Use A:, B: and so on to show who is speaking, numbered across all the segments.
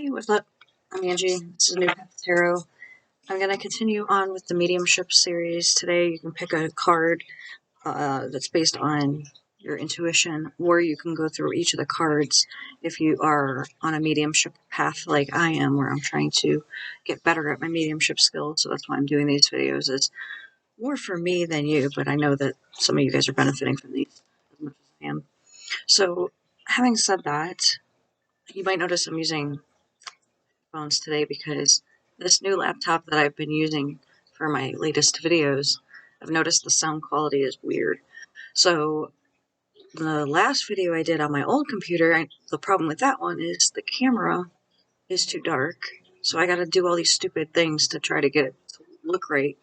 A: Hey, what's up? I'm Angie. This is New Path Tarot. I'm going to continue on with the Mediumship series. Today you can pick a card that's based on your intuition, or you can go through each of the cards if you are on a mediumship path like I am, where I'm trying to get better at my mediumship skills. So that's why I'm doing these videos. It's more for me than you, but I know that some of you guys are benefiting from these as much as I am. So having said that, you might notice I'm using phones today because this new laptop that I've been using for my latest videos, I've noticed the sound quality is weird. So the last video I did on my old computer, the problem with that one is the camera is too dark. So I got to do all these stupid things to try to get it to look right.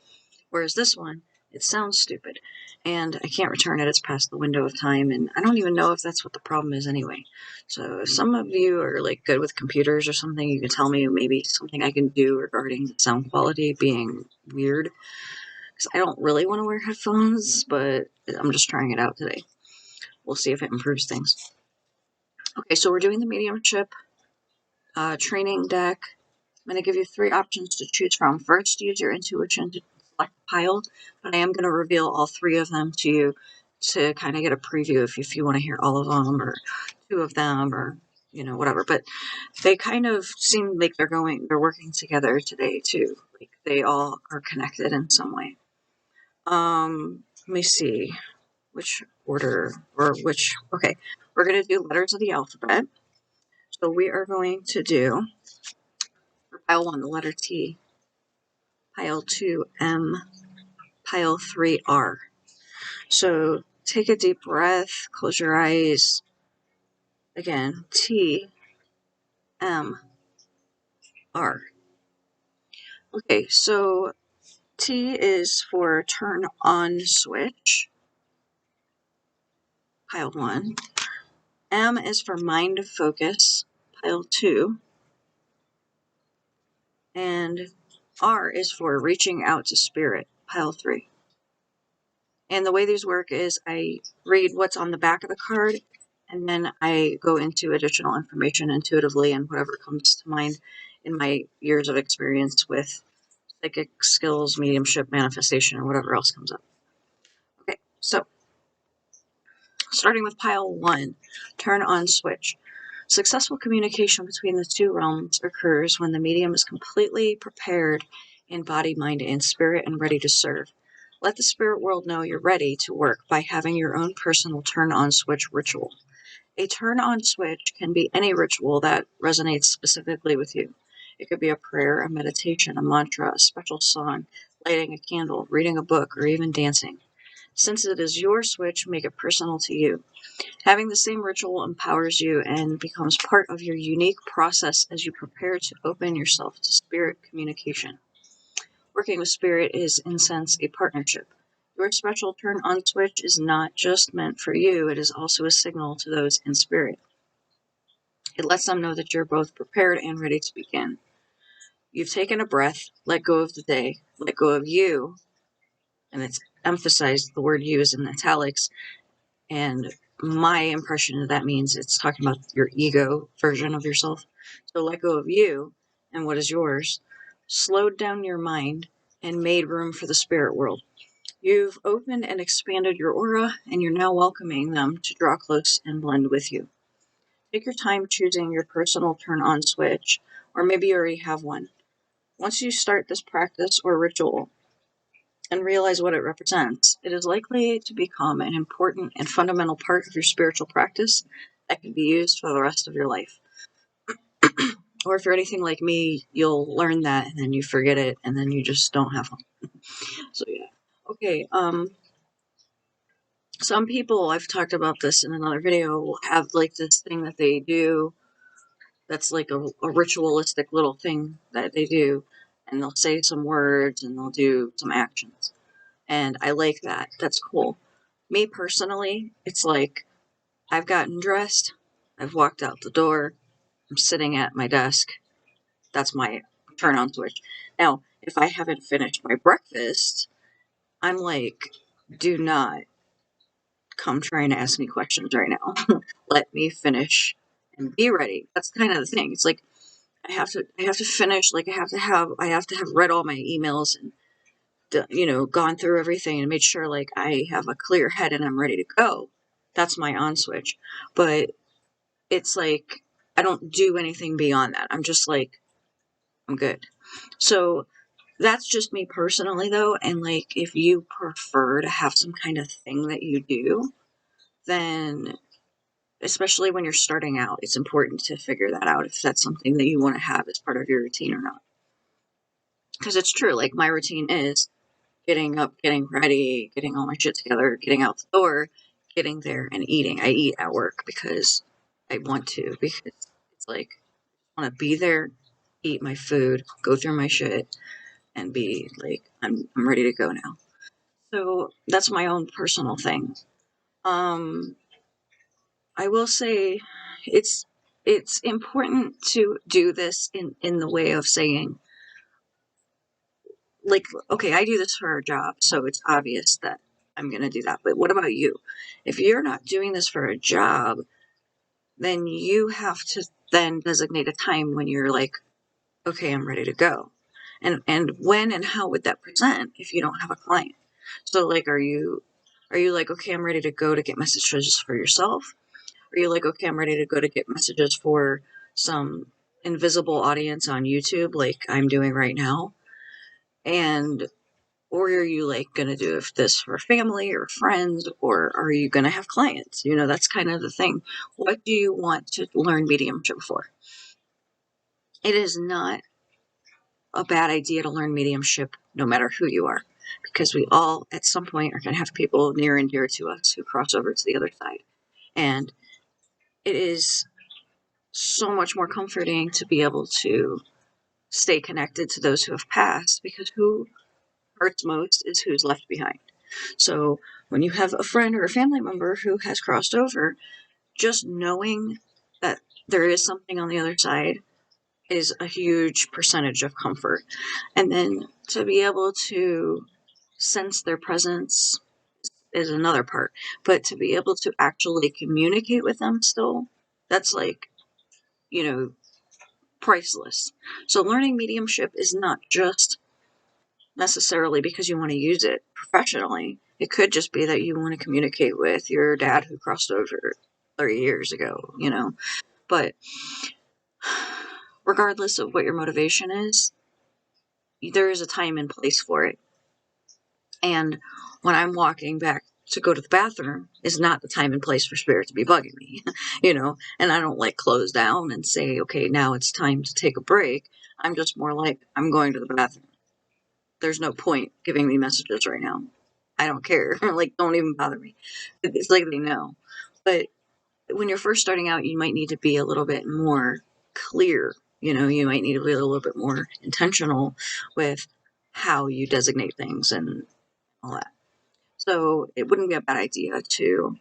A: Whereas this one, it sounds stupid. And I can't return it. It's past the window of time. And I don't even know if that's what the problem is anyway. So if some of you are like good with computers or something, you can tell me maybe something I can do regarding the sound quality being weird. Because I don't really want to wear headphones, but I'm just trying it out today. We'll see if it improves things. Okay, so we're doing the mediumship training deck. I'm going to give you 3 options to choose from. First, use your intuition to select a pile, but I am going to reveal all 3 of them to you to kind of get a preview if you want to hear all of them or 2 of them or, whatever. But they kind of seem like they're working together today too. Like they all are connected in some way. Let me see which order or which, okay, we're going to do letters of the alphabet. So we are going to do, for pile 1, the letter T. Pile 2, M. Pile 3, R. So take a deep breath, close your eyes. Again, T, M, R. Okay, so T is for turn on switch. Pile 1. M is for mind focus. Pile 2. And R is for reaching out to spirit. Pile 3. And the way these work is I read what's on the back of the card, and then I go into additional information intuitively and whatever comes to mind in my years of experience with psychic skills, mediumship, manifestation, or whatever else comes up. Okay, so starting with pile 1, turn on switch. Successful communication between the 2 realms occurs when the medium is completely prepared in body, mind, and spirit and ready to serve. Let the spirit world know you're ready to work by having your own personal turn-on switch ritual. A turn-on switch can be any ritual that resonates specifically with you. It could be a prayer, a meditation, a mantra, a special song, lighting a candle, reading a book, or even dancing. Since it is your switch, make it personal to you. Having the same ritual empowers you and becomes part of your unique process as you prepare to open yourself to spirit communication. Working with spirit is, in a sense, a partnership. Your special turn-on switch is not just meant for you, it is also a signal to those in spirit. It lets them know that you're both prepared and ready to begin. You've taken a breath, let go of the day, let go of you, and it's emphasized, the word you is in italics, and my impression of that means it's talking about your ego version of yourself. So let go of you and what is yours, slowed down your mind, and made room for the spirit world. You've opened and expanded your aura, and you're now welcoming them to draw close and blend with you. Take your time choosing your personal turn-on switch, or maybe you already have one. Once you start this practice or ritual and realize what it represents, it is likely to become an important and fundamental part of your spiritual practice that can be used for the rest of your life. Or if you're anything like me, you'll learn that and then you forget it and then you just don't have one. So yeah. Okay, some people, I've talked about this in another video, will have like this thing that they do that's like a ritualistic little thing that they do, and they'll say some words and they'll do some actions. And I like that. That's cool. Me personally, it's like I've gotten dressed, I've walked out the door, I'm sitting at my desk. That's my turn on switch. Now, if I haven't finished my breakfast, I'm like, do not come trying to ask me questions right now. Let me finish and be ready. That's kind of the thing. It's like I have to finish, like, I have to have read all my emails and, gone through everything and made sure, like, I have a clear head and I'm ready to go. That's my on switch. But it's like, I don't do anything beyond that. I'm just like, I'm good. So that's just me personally, though. And like, if you prefer to have some kind of thing that you do, then especially when you're starting out, it's important to figure that out if that's something that you want to have as part of your routine or not. Because it's true, like, my routine is getting up, getting ready, getting all my shit together, getting out the door, getting there, and eating. I eat at work because I want to, because it's like, I want to be there, eat my food, go through my shit, and be like, I'm ready to go now. So that's my own personal thing. I will say it's important to do this in the way of saying, like, okay, I do this for a job, so it's obvious that I'm going to do that. But what about you? If you're not doing this for a job, then you have to then designate a time when you're like, okay, I'm ready to go. And when and how would that present if you don't have a client? So like, are you like, okay, I'm ready to go to get messages for yourself? Are you like, okay, I'm ready to go to get messages for some invisible audience on YouTube, like I'm doing right now? And or are you like going to do this for family or friends, or are you going to have clients? That's kind of the thing. What do you want to learn mediumship for? It is not a bad idea to learn mediumship no matter who you are, because we all at some point are going to have people near and dear to us who cross over to the other side. And it is so much more comforting to be able to stay connected to those who have passed, because who hurts most is who's left behind. So when you have a friend or a family member who has crossed over, just knowing that there is something on the other side is a huge percentage of comfort. And then to be able to sense their presence is another part. But to be able to actually communicate with them still, that's like, you know, priceless. So learning mediumship is not just necessarily because you want to use it professionally. It could just be that you want to communicate with your dad who crossed over 30 years ago. But regardless of what your motivation is, there is a time and place for it. And when I'm walking back to go to the bathroom is not the time and place for spirit to be bugging me, and I don't like close down and say, okay, now it's time to take a break. I'm just more like, I'm going to the bathroom. There's no point giving me messages right now. I don't care. Like, don't even bother me. It's like they know. But when you're first starting out, you might need to be a little bit more clear. You might need to be a little bit more intentional with how you designate things and all that. So it wouldn't be a bad idea to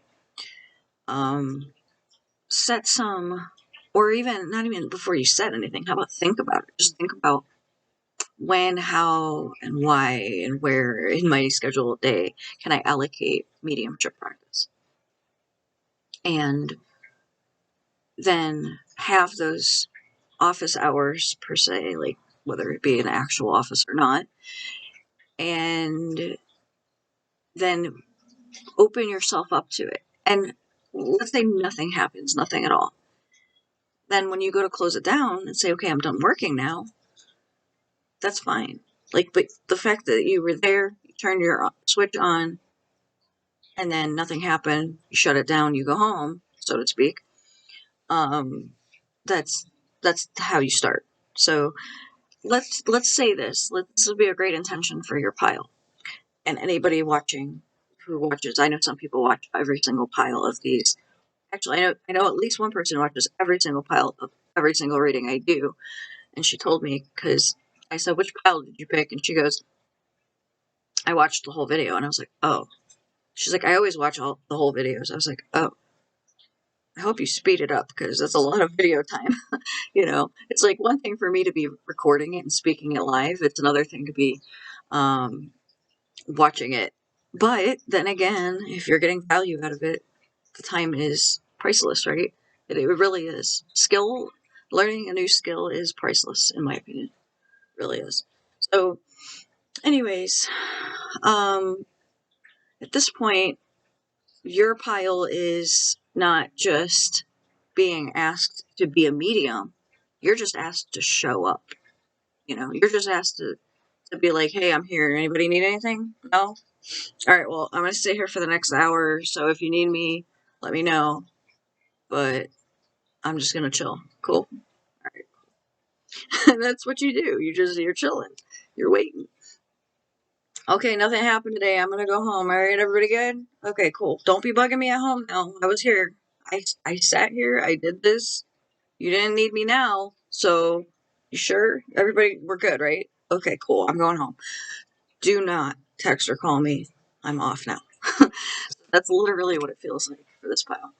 A: set some, or even not even before you set anything, how about think about it? Just think about when, how, and why, and where in my scheduled day can I allocate mediumship practice? And then have those office hours per se, like whether it be an actual office or not, and then open yourself up to it. And let's say nothing happens, nothing at all. Then when you go to close it down and say, okay, I'm done working now, that's fine. Like, but the fact that you were there, you turned your switch on, and then nothing happened, you shut it down, you go home, so to speak. That's how you start. So let's say this. This will be a great intention for your pile. And anybody watching who watches, I know some people watch every single pile of these. Actually, I know at least one person watches every single pile of every single reading I do. And she told me, because I said, which pile did you pick? And she goes, I watched the whole video. And I was like, oh. She's like, I always watch all the whole videos. I was like, oh, I hope you speed it up, because that's a lot of video time. It's like one thing for me to be recording it and speaking it live. It's another thing to be watching it. But then again, if you're getting value out of it, the time is priceless, right? It really is. Skill Learning a new skill is priceless, in my opinion. It really is. So, anyways, at this point, your pile is not just being asked to be a medium. You're just asked to show up. You're just asked to be like, hey, I'm here. Anybody need anything? No? All right, well, I'm going to stay here for the next hour. So if you need me, let me know. But I'm just going to chill. Cool. All right. And that's what you do. You're chilling. You're waiting. Okay, nothing happened today. I'm gonna go home. All right, everybody good? Okay, cool. Don't be bugging me at home now. I was here. I sat here. I did this. You didn't need me now. So, you sure? Everybody, we're good, right? Okay, cool. I'm going home. Do not text or call me. I'm off now. That's literally what it feels like for this pile.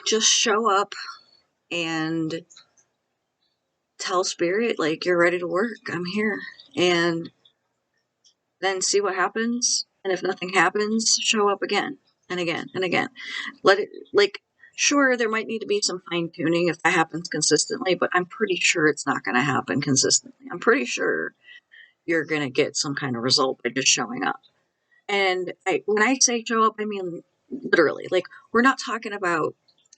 A: Just show up and tell spirit like you're ready to work. I'm here. And then see what happens. And if nothing happens, show up again and again and again. Let it, like, sure, there might need to be some fine tuning if that happens consistently, but I'm pretty sure it's not going to happen consistently. I'm pretty sure you're going to get some kind of result by just showing up. And when I say show up, I mean literally. Like, we're not talking about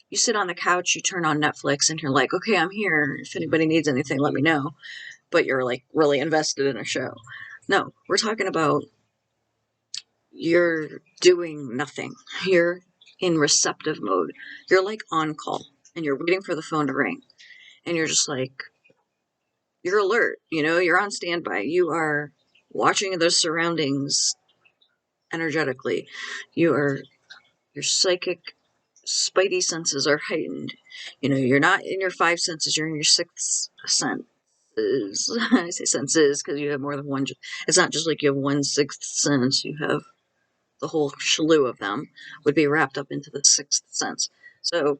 A: you sit on the couch, you turn on Netflix, and you're like, okay, I'm here. If anybody needs anything, let me know. But you're like really invested in a show. No, we're talking about you're doing nothing. You're in receptive mode. You're like on call and you're waiting for the phone to ring. And you're just like, you're alert, you're on standby. You are watching the surroundings energetically. Your psychic spidey senses are heightened. You're not in your five senses, you're in your sixth sense. I say senses because you have more than one. It's not just like you have one sixth sense, you have the whole slew of them would be wrapped up into the sixth sense. So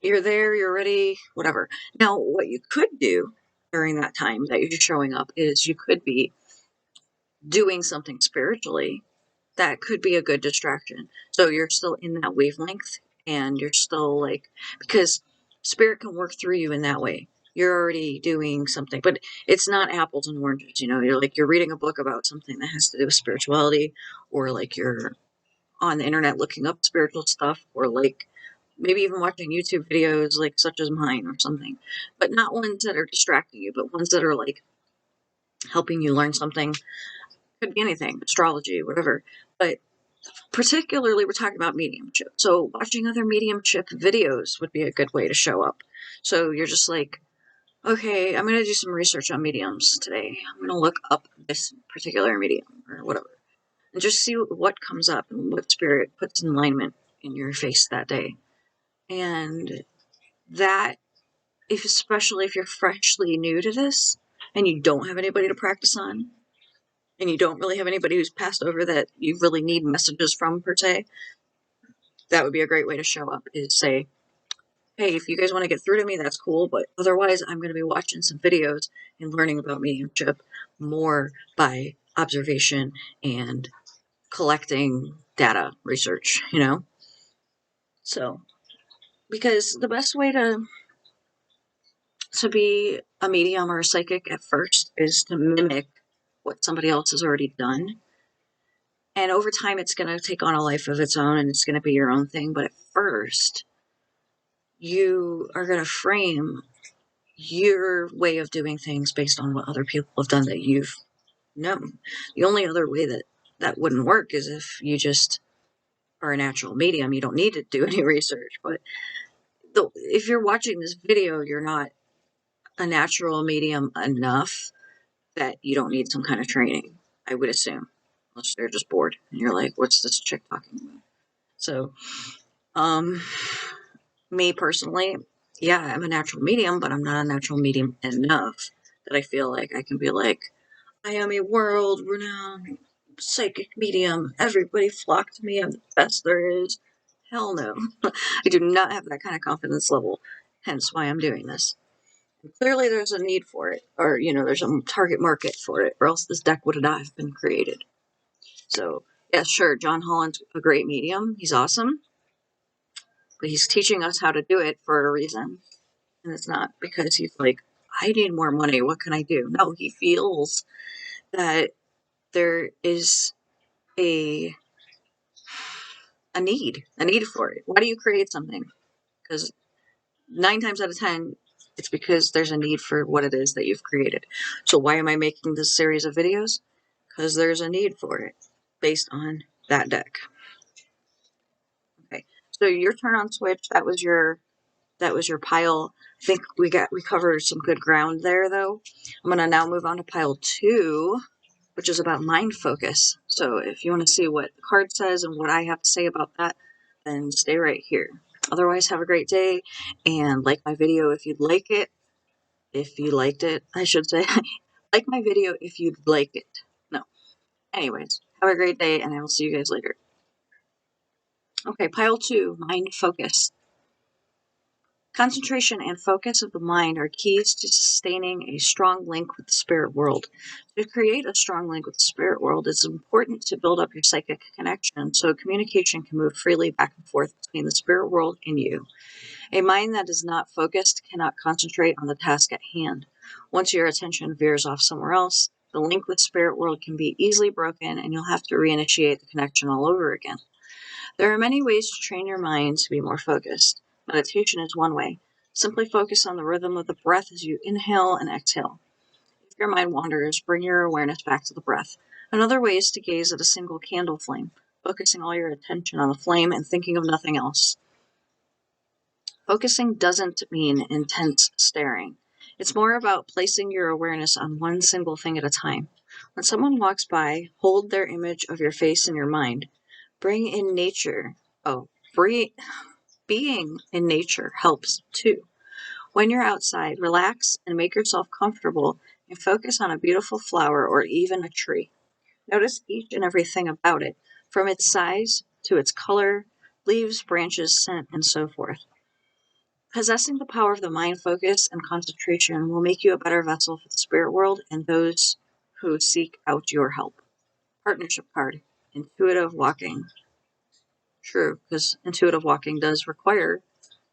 A: you're there, you're ready, whatever. Now, what you could do during that time that you're showing up is you could be doing something spiritually that could be a good distraction. So you're still in that wavelength and you're still like, because spirit can work through you in that way. You're already doing something, but it's not apples and oranges. You're reading a book about something that has to do with spirituality, or like you're on the internet looking up spiritual stuff, or like maybe even watching YouTube videos like such as mine or something, but not ones that are distracting you, but ones that are like helping you learn something. Could be anything, astrology, whatever. But particularly we're talking about mediumship. So watching other mediumship videos would be a good way to show up. So you're just like, okay, I'm going to do some research on mediums today. I'm going to look up this particular medium or whatever. And just see what comes up and what spirit puts in alignment in your face that day. And that, especially if you're freshly new to this and you don't have anybody to practice on, and you don't really have anybody who's passed over that you really need messages from per se, that would be a great way to show up, is say, hey, if you guys want to get through to me, that's cool, but otherwise I'm going to be watching some videos and learning about mediumship more by observation and collecting data research, So, because the best way to be a medium or a psychic at first is to mimic what somebody else has already done. And over time, it's going to take on a life of its own and it's going to be your own thing. But at first, you are going to frame your way of doing things based on what other people have done that you've known. The only other way that wouldn't work is if you just are a natural medium. You don't need to do any research. But if you're watching this video, you're not a natural medium enough that you don't need some kind of training, I would assume. Unless they're just bored and you're like, what's this chick talking about? So, me personally, yeah, I'm a natural medium, but I'm not a natural medium enough that I feel like I can be like, I am a world-renowned psychic medium. Everybody flock to me. I'm the best there is. Hell no. I do not have that kind of confidence level, hence why I'm doing this. And clearly there's a need for it, or, there's a target market for it, or else this deck would not have been created. So, yeah, sure, John Holland's a great medium. He's awesome. But he's teaching us how to do it for a reason. And it's not because he's like, I need more money. What can I do? No, he feels that there is a a need for it. Why do you create something? Because 9 times out of 10, it's because there's a need for what it is that you've created. So why am I making this series of videos? Because there's a need for it based on that deck. Okay, so your turn on switch, that was your pile. I think we covered some good ground there, though. I'm going to now move on to pile 2, which is about mind focus. So if you want to see what the card says and what I have to say about that, then stay right here. Otherwise, have a great day, and like my video if you'd like it. If you liked it, I should say. Like my video if you'd like it. No. Anyways, have a great day, and I will see you guys later. Okay, pile 2, mind focus. Concentration and focus of the mind are keys to sustaining a strong link with the spirit world. To create a strong link with the spirit world, it's important to build up your psychic connection so communication can move freely back and forth between the spirit world and you. A mind that is not focused cannot concentrate on the task at hand. Once your attention veers off somewhere else, the link with spirit world can be easily broken and you'll have to reinitiate the connection all over again. There are many ways to train your mind to be more focused. Meditation is one way. Simply focus on the rhythm of the breath as you inhale and exhale. If your mind wanders, bring your awareness back to the breath. Another way is to gaze at a single candle flame, focusing all your attention on the flame and thinking of nothing else. Focusing doesn't mean intense staring. It's more about placing your awareness on one single thing at a time. When someone walks by, hold their image of your face in your mind. Bring in nature. Being in nature helps too. When you're outside, relax and make yourself comfortable and focus on a beautiful flower or even a tree. Notice each and everything about it, from its size to its color, leaves, branches, scent, and so forth. Possessing the power of the mind focus and concentration will make you a better vessel for the spirit world and those who seek out your help. Partnership card, intuitive walking. True, because intuitive walking does require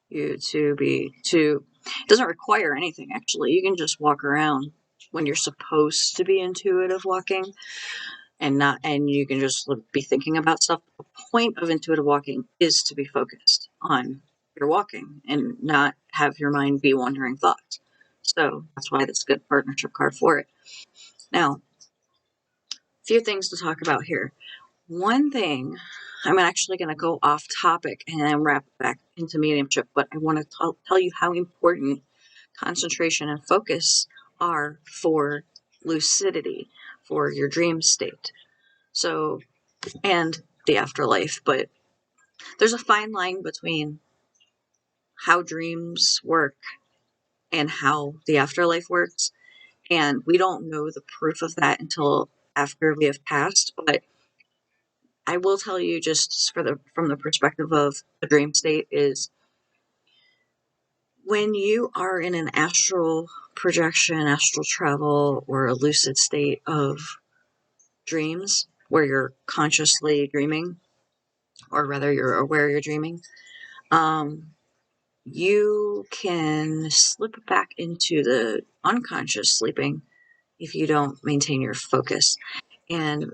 A: you it doesn't require anything actually. You can just walk around when you're supposed to be intuitive walking and you can just be thinking about stuff. The point of intuitive walking is to be focused on your walking and not have your mind be wandering thoughts. So that's why that's a good partnership card for it. Now, a few things to talk about here. One thing, I'm actually going to go off topic and then wrap back into mediumship, but I want to tell you how important concentration and focus are for lucidity, for your dream state. So, and the afterlife, but there's a fine line between how dreams work and how the afterlife works. And we don't know the proof of that until after we have passed, but I will tell you just from the perspective of the dream state is when you are in an astral projection, astral travel, or a lucid state of dreams where you're consciously dreaming, or rather you're aware you're dreaming, you can slip back into the unconscious sleeping if you don't maintain your focus. And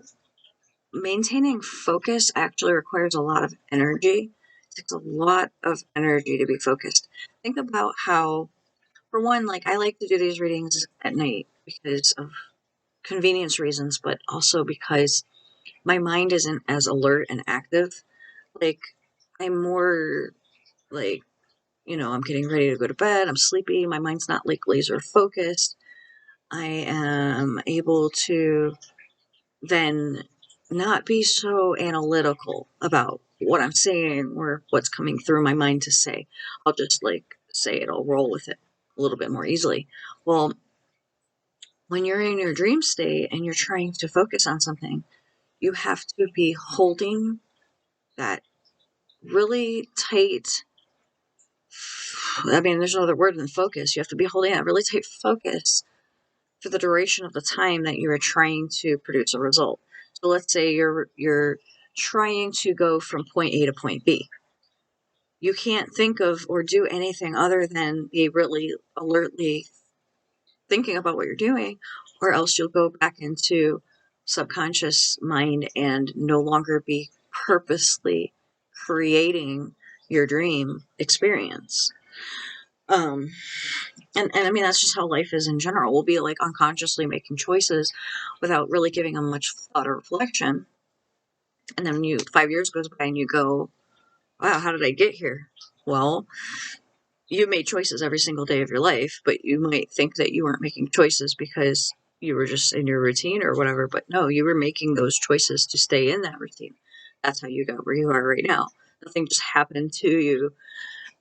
A: maintaining focus actually requires a lot of energy. It takes a lot of energy to be focused. Think about how, for one, like I like to do these readings at night because of convenience reasons, but also because my mind isn't as alert and active. Like, I'm more like, I'm getting ready to go to bed, I'm sleepy, my mind's not like laser focused. I am able to then not be so analytical about what I'm saying or what's coming through my mind to say. I'll just say it, I'll roll with it a little bit more easily. Well, when you're in your dream state and you're trying to focus on something, you have to be holding that really tight, there's no other word than focus. You have to be holding that really tight focus for the duration of the time that you are trying to produce a result. So let's say you're trying to go from point A to point B. you can't think of or do anything other than be really alertly thinking about what you're doing, or else you'll go back into subconscious mind and no longer be purposely creating your dream experience. Um, and I mean, that's just how life is in general. We'll be like unconsciously making choices without really giving them much thought or reflection. And then 5 years goes by and you go, wow, how did I get here? Well, you made choices every single day of your life, but you might think that you weren't making choices because you were just in your routine or whatever. But no, you were making those choices to stay in that routine. That's how you got where you are right now. Nothing just happened to you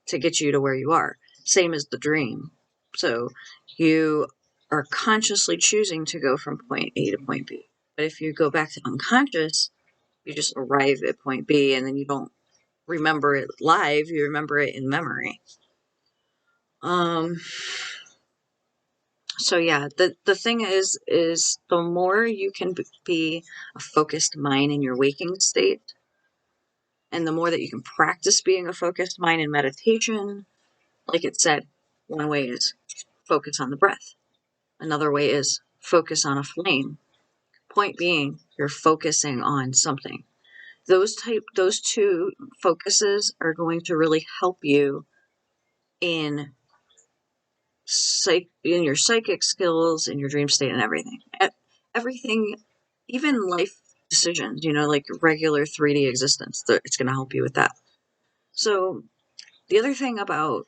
A: to get you to where you are. Same as the dream. So you are consciously choosing to go from point A to point B. But if you go back to unconscious, you just arrive at point B and then you don't remember it live, you remember it in memory. So yeah, the thing is the more you can be a focused mind in your waking state, and the more that you can practice being a focused mind in meditation, like it said, one way is focus on the breath. Another way is focus on a flame. Point being, you're focusing on something. Those two focuses are going to really help you in in your psychic skills, in your dream state, and everything. Everything, even life decisions, like regular 3D existence, it's going to help you with that. So the other thing about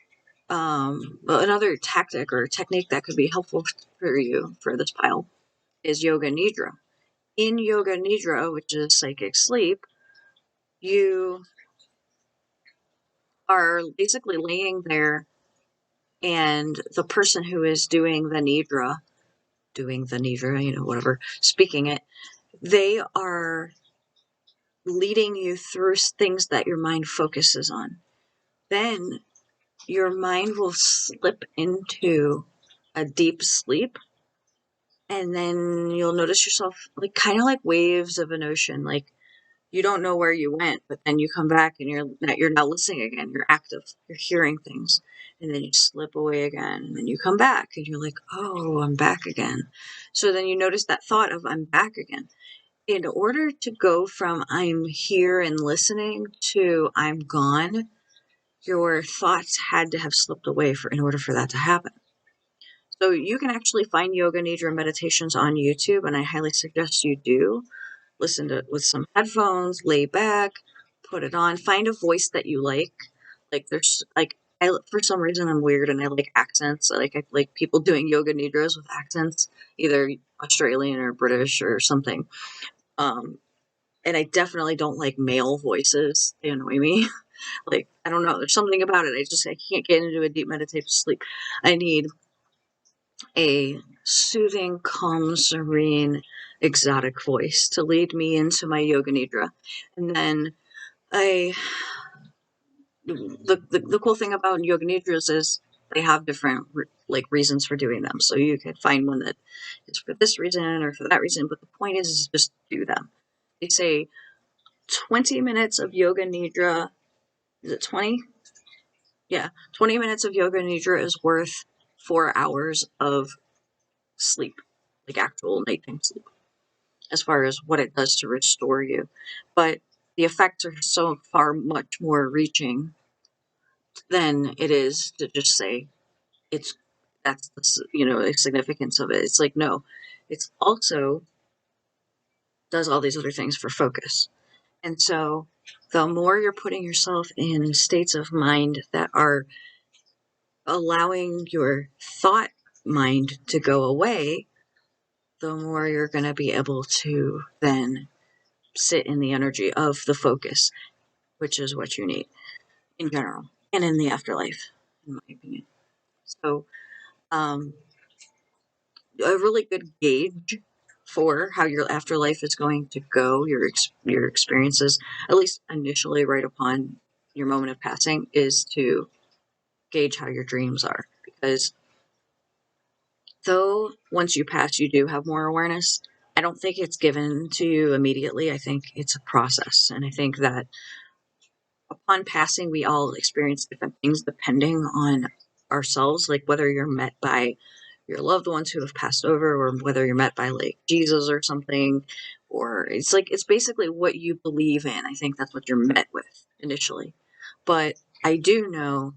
A: another tactic or technique that could be helpful for you for this pile is yoga nidra. In yoga nidra, which is psychic sleep, you are basically laying there, and the person who is doing the nidra, whatever, speaking it, they are leading you through things that your mind focuses on. Then your mind will slip into a deep sleep, and then you'll notice yourself like kind of like waves of an ocean. Like you don't know where you went, but then you come back and you're now listening again. You're active. You're hearing things, and then you slip away again, and then you come back, and you're like, "Oh, I'm back again." So then you notice that thought of "I'm back again." In order to go from "I'm here and listening" to "I'm gone," your thoughts had to have slipped away in order for that to happen. So you can actually find yoga nidra meditations on YouTube, and I highly suggest you do. Listen to it with some headphones, lay back, put it on, find a voice that you like. Like there's like for some reason I'm weird and I like accents. I like people doing yoga nidras with accents, either Australian or British or something. And I definitely don't like male voices. They annoy me. Like, I don't know. There's something about it. I can't get into a deep meditative sleep. I need a soothing, calm, serene, exotic voice to lead me into my yoga nidra. And then the cool thing about yoga nidras is they have different reasons for doing them. So you can find one that is for this reason or for that reason. But the point is just do them. They say 20 minutes of yoga nidra. Is it 20? Yeah, 20 minutes of yoga nidra is worth 4 hours of sleep, like actual nighttime sleep, as far as what it does to restore you. But the effects are so far much more reaching than it is to just say it's that's the significance of it. It's like, no, it's also does all these other things for focus. And so the more you're putting yourself in states of mind that are allowing your thought mind to go away, the more you're going to be able to then sit in the energy of the focus, which is what you need in general and in the afterlife, in my opinion. So, a really good gauge for how your afterlife is going to go, your experiences, at least initially, right upon your moment of passing, is to gauge how your dreams are, because though once you pass, you do have more awareness. I don't think it's given to you immediately. I think it's a process. And I think that upon passing, we all experience different things depending on ourselves, like whether you're met by your loved ones who have passed over, or whether you're met by like Jesus or something, or it's basically what you believe in. I think that's what you're met with initially. But I do know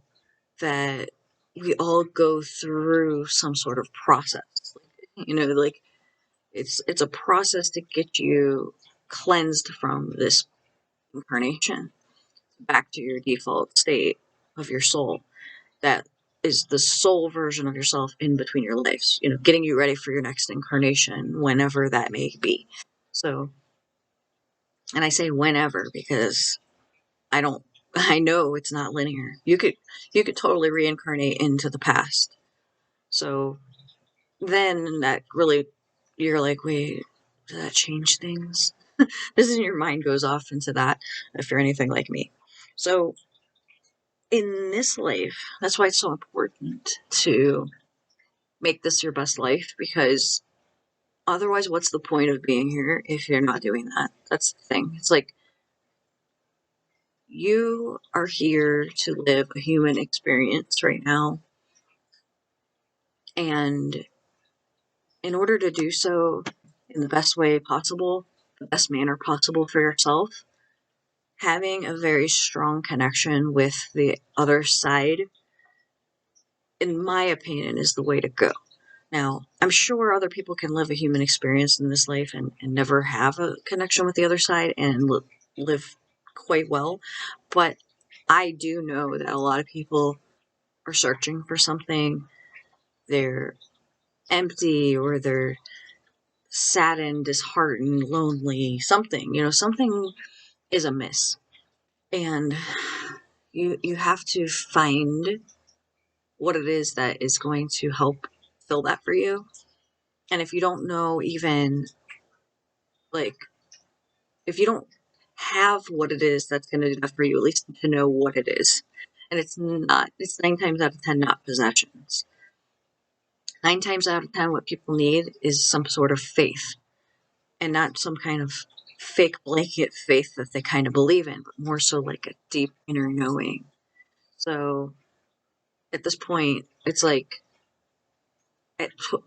A: that we all go through some sort of process. Like it's a process to get you cleansed from this incarnation back to your default state of your soul. That is the soul version of yourself in between your lives, getting you ready for your next incarnation, whenever that may be. So, and I say whenever because I know it's not linear. You could totally reincarnate into the past. So then that really, you're like, wait, does that change things? This is your mind goes off into that if you're anything like me. So in this life, that's why it's so important to make this your best life, because otherwise, what's the point of being here if you're not doing that? That's the thing. It's like you are here to live a human experience right now, and in order to do so in the best way possible, the best manner possible for yourself, having a very strong connection with the other side, in my opinion, is the way to go. Now, I'm sure other people can live a human experience in this life and never have a connection with the other side and live quite well. But I do know that a lot of people are searching for something. They're empty, or they're saddened, disheartened, lonely, something is amiss. And you have to find what it is that is going to help fill that for you. And if you don't know, even like, if you don't have what it is that's going to do that for you, at least to know what it is. And it's 9 times out of 10 not possessions. 9 times out of 10, what people need is some sort of faith, and not some kind of fake blanket faith that they kind of believe in, but more so like a deep inner knowing. So at this point, it's like,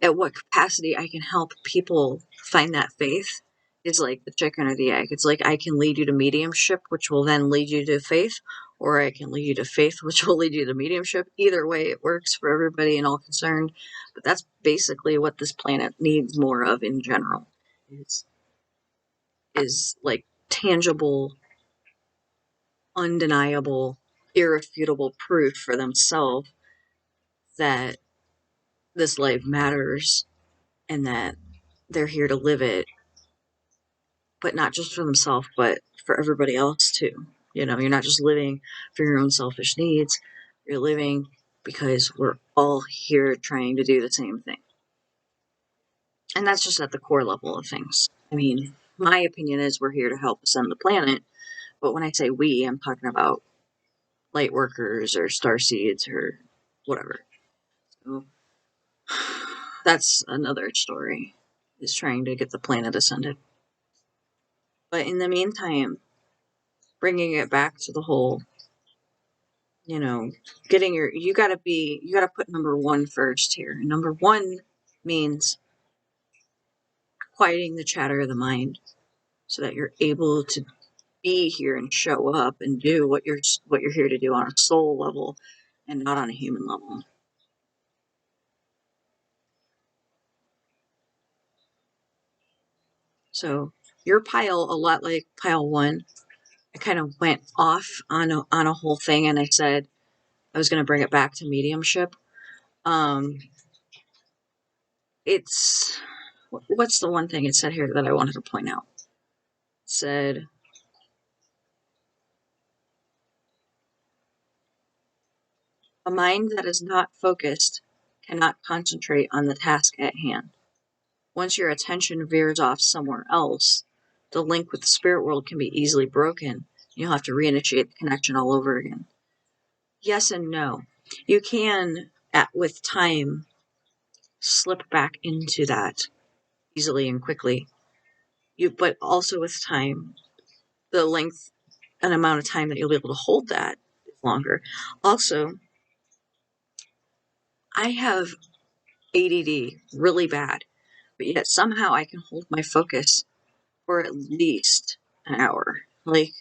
A: at what capacity I can help people find that faith is like the chicken or the egg. It's like I can lead you to mediumship, which will then lead you to faith, or I can lead you to faith, which will lead you to mediumship. Either way, it works for everybody and all concerned. But that's basically what this planet needs more of in general. Is like tangible, undeniable, irrefutable proof for themselves that this life matters and that they're here to live it, but not just for themselves, but for everybody else too. You're not just living for your own selfish needs. You're living because we're all here trying to do the same thing. And that's just at the core level of things. I mean, my opinion is we're here to help ascend the planet. But when I say we, I'm talking about light workers or star seeds or whatever. So that's another story, is trying to get the planet ascended. But in the meantime, bringing it back to the whole, getting you gotta put number one first here. And number one means quieting the chatter of the mind so that you're able to be here and show up and do what you're here to do on a soul level and not on a human level. So your pile, a lot like pile one, I kind of went off on a whole thing, and I said I was going to bring it back to mediumship. It's what's the one thing it said here that I wanted to point out? It said, a mind that is not focused cannot concentrate on the task at hand. Once your attention veers off somewhere else, the link with the spirit world can be easily broken. You'll have to reinitiate the connection all over again. Yes and no. You can, with time, slip back into that easily and quickly. But also with time, the length an amount of time that you'll be able to hold that longer. Also, I have ADD really bad, but yet somehow I can hold my focus for at least an hour. Like,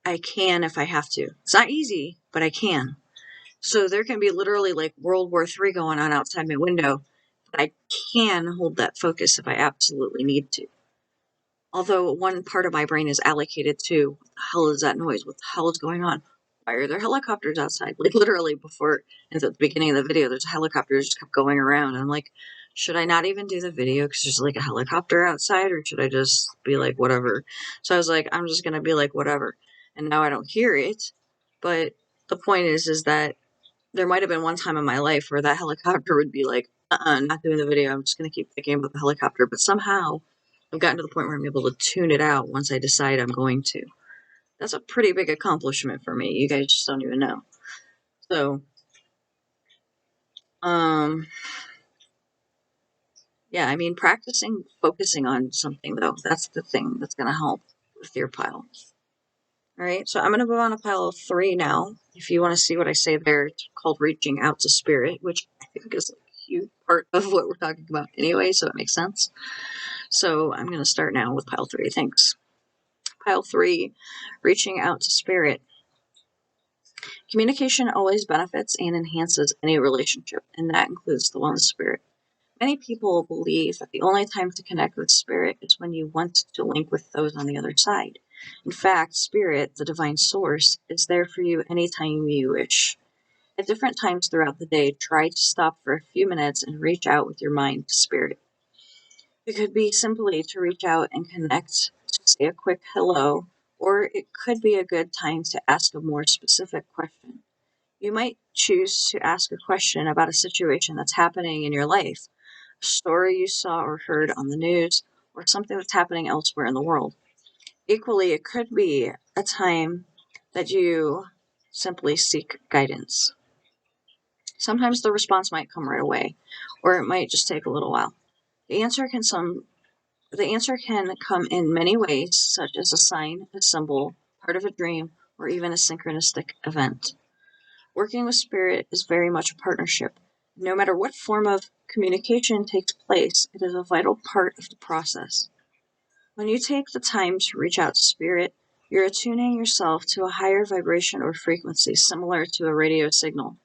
A: I can if I have to. It's not easy, but I can. So there can be literally like World War III going on outside my window, but I can hold that focus if I absolutely need to. Although one part of my brain is allocated to, what the hell is that noise? What the hell is going on? Why are there helicopters outside? Like literally before, at the beginning of the video, there's a helicopter that just kept going around. And I'm like, should I not even do the video because there's like a helicopter outside, or should I just be like, whatever? So I was like, I'm just going to be like, whatever. And now I don't hear it. But the point is that there might have been one time in my life where that helicopter would be like, not doing the video. I'm just going to keep thinking about the helicopter. But somehow I've gotten to the point where I'm able to tune it out once I decide I'm going to. That's a pretty big accomplishment for me. You guys just don't even know. So, yeah, I mean, focusing on something, though, that's the thing that's going to help with your pile. All right, so I'm going to move on to pile 3 now. If you want to see what I say there, it's called reaching out to spirit, which I think is a huge part of what we're talking about anyway, so it makes sense. So I'm going to start now with pile 3. Thanks. Pile 3, reaching out to spirit. Communication always benefits and enhances any relationship, and that includes the one with spirit. Many people believe that the only time to connect with spirit is when you want to link with those on the other side. In fact, spirit, the divine source, is there for you anytime you wish. At different times throughout the day, try to stop for a few minutes and reach out with your mind to spirit. It could be simply to reach out and connect, to say a quick hello, or it could be a good time to ask a more specific question. You might choose to ask a question about a situation that's happening in your life, a story you saw or heard on the news, or something that's happening elsewhere in the world. Equally, it could be a time that you simply seek guidance. Sometimes the response might come right away, or it might just take a little while. The answer can come in many ways, such as a sign, a symbol, part of a dream, or even a synchronistic event. Working with spirit is very much a partnership. No matter what form of communication takes place, it is a vital part of the process. When you take the time to reach out to spirit, you're attuning yourself to a higher vibration or frequency similar to a radio signal.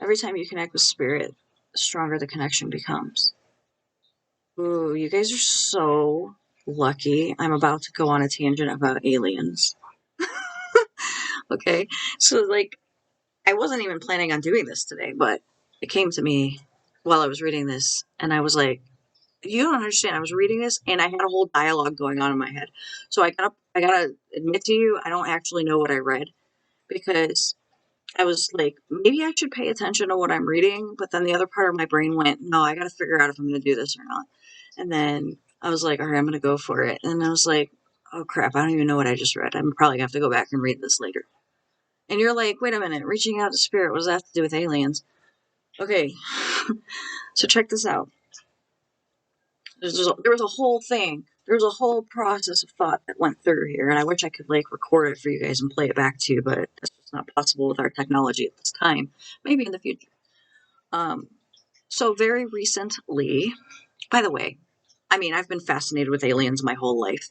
A: Every time you connect with spirit, the stronger the connection becomes. Ooh, you guys are so lucky. I'm about to go on a tangent about aliens. Okay, so like, I wasn't even planning on doing this today, but it came to me while I was reading this, and I was like, you don't understand. I was reading this, and I had a whole dialogue going on in my head. So I gotta admit to you, I don't actually know what I read, because I was like, maybe I should pay attention to what I'm reading, but then the other part of my brain went, no, I gotta figure out if I'm gonna do this or not. And then I was like, all right, I'm gonna go for it. And I was like, oh crap, I don't even know what I just read. I'm probably gonna have to go back and read this later. And you're like, wait a minute, reaching out to spirit, what does that have to do with aliens? Okay, so check this out. There was a whole thing. There was a whole process of thought that went through here, and I wish I could like record it for you guys and play it back to you, but that's just not possible with our technology at this time. Maybe in the future. So very recently, by the way, I mean, I've been fascinated with aliens my whole life.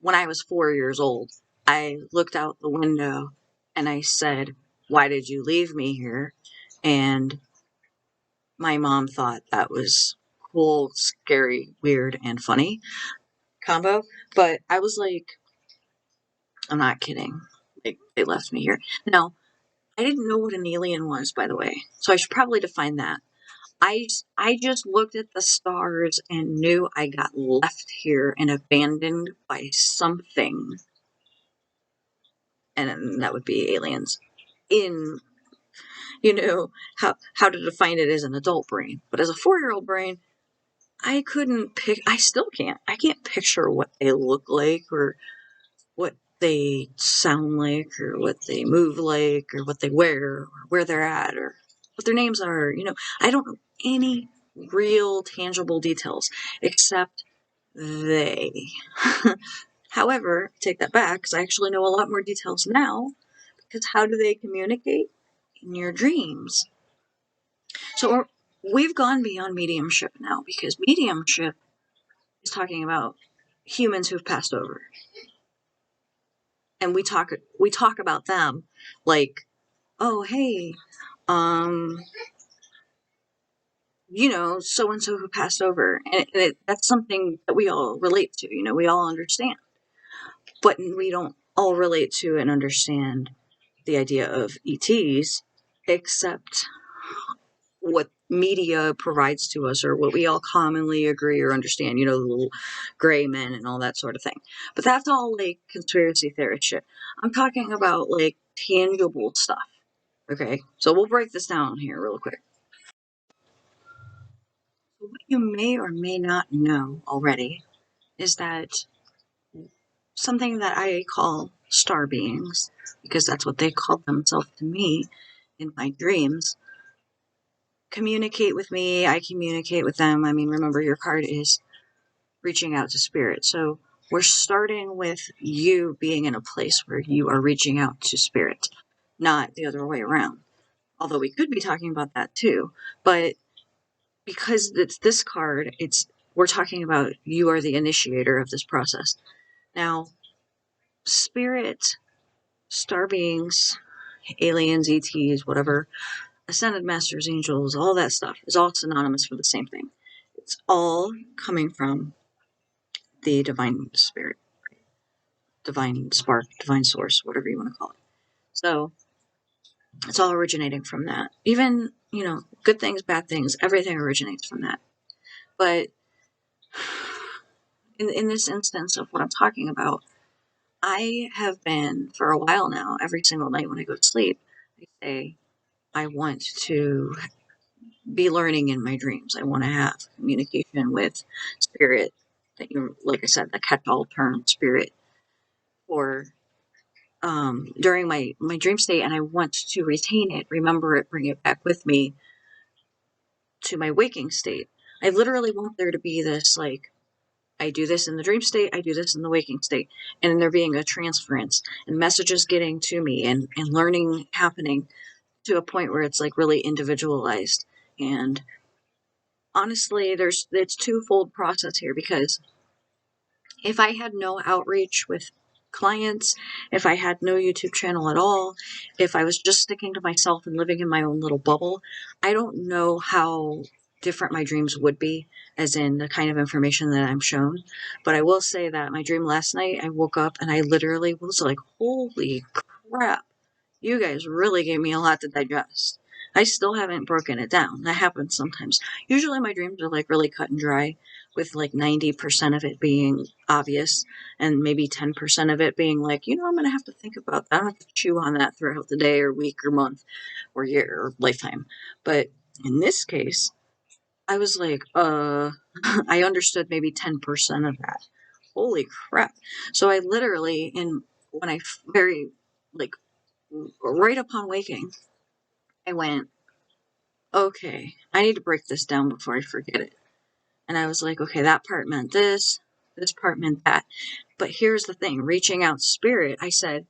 A: When I was 4 years old, I looked out the window and I said, "Why did you leave me here?" And my mom thought that was cool, scary, weird, and funny combo. But I was like, I'm not kidding. Like, they left me here. Now, I didn't know what an alien was, by the way, so I should probably define that. I just looked at the stars and knew I got left here and abandoned by something, and that would be aliens. In, how to define it as an adult brain, but as a 4-year-old brain, I couldn't pick. I still can't. I can't picture what they look like, or what they sound like, or what they move like, or what they wear, or where they're at, or what their names are. I don't know any real tangible details except they. However, take that back, because I actually know a lot more details now, because how do they communicate? In your dreams. So we've gone beyond mediumship now, because mediumship is talking about humans who've passed over. And we talk about them like, oh, hey, so and so who passed over, and that's something that we all relate to. We all understand, but we don't all relate to and understand the idea of ETs, except what media provides to us, or what we all commonly agree or understand. The little gray men and all that sort of thing. But that's all like conspiracy theorist shit. I'm talking about like tangible stuff. Okay, so we'll break this down here real quick. What you may or may not know already is that something that I call star beings, because that's what they called themselves to me in my dreams, communicate with me. I communicate with them. I mean, remember, your card is reaching out to spirit. So we're starting with you being in a place where you are reaching out to spirit, not the other way around. Although we could be talking about that too, but because it's this card, we're talking about you are the initiator of this process. Now, spirit, star beings, aliens, ETs, whatever, ascended masters, angels, all that stuff is all synonymous for the same thing. It's all coming from the divine spirit, divine spark, divine source, whatever you want to call it. So it's all originating from that. Even, good things, bad things, everything originates from that. But in this instance of what I'm talking about, I have been, for a while now, every single night when I go to sleep, I say, I want to be learning in my dreams. I want to have communication with spirit, like I said, the catch-all term, spirit, or during my dream state, and I want to retain it, remember it, bring it back with me to my waking state. I literally want there to be this, like, I do this in the dream state, I do this in the waking state, and there being a transference and messages getting to me, and learning happening to a point where it's like really individualized. And honestly, it's twofold process here, because if I had no outreach with clients, if I had no YouTube channel at all, if I was just sticking to myself and living in my own little bubble, I don't know how different my dreams would be, as in the kind of information that I'm shown. But I will say that my dream last night, I woke up and I literally was like, holy crap, you guys really gave me a lot to digest. I still haven't broken it down. That happens sometimes. Usually my dreams are like really cut and dry, with like 90% of it being obvious and maybe 10% of it being like, I'm going to have to think about that. I don't have to chew on that throughout the day or week or month or year or lifetime. But in this case, I was like, I understood maybe 10% of that. Holy crap. So I literally, when I like, right upon waking, I went, okay, I need to break this down before I forget it. And I was like, okay, that part meant this part meant that. But here's the thing, reaching out to spirit, I said,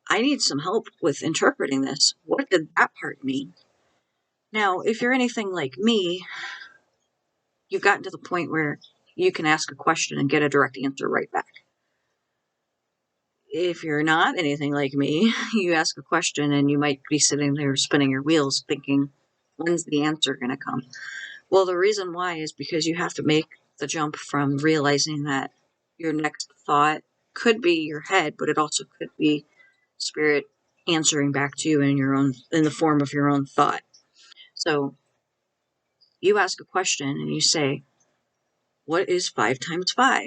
A: I need some help with interpreting this. What did that part mean? Now, if you're anything like me, you've gotten to the point where you can ask a question and get a direct answer right back. If you're not anything like me, you ask a question and you might be sitting there spinning your wheels thinking, when's the answer going to come? Well, the reason why is because you have to make the jump from realizing that your next thought could be your head, but it also could be spirit answering back to you in the form of your own thought. So you ask a question and you say, what is 5 times 5?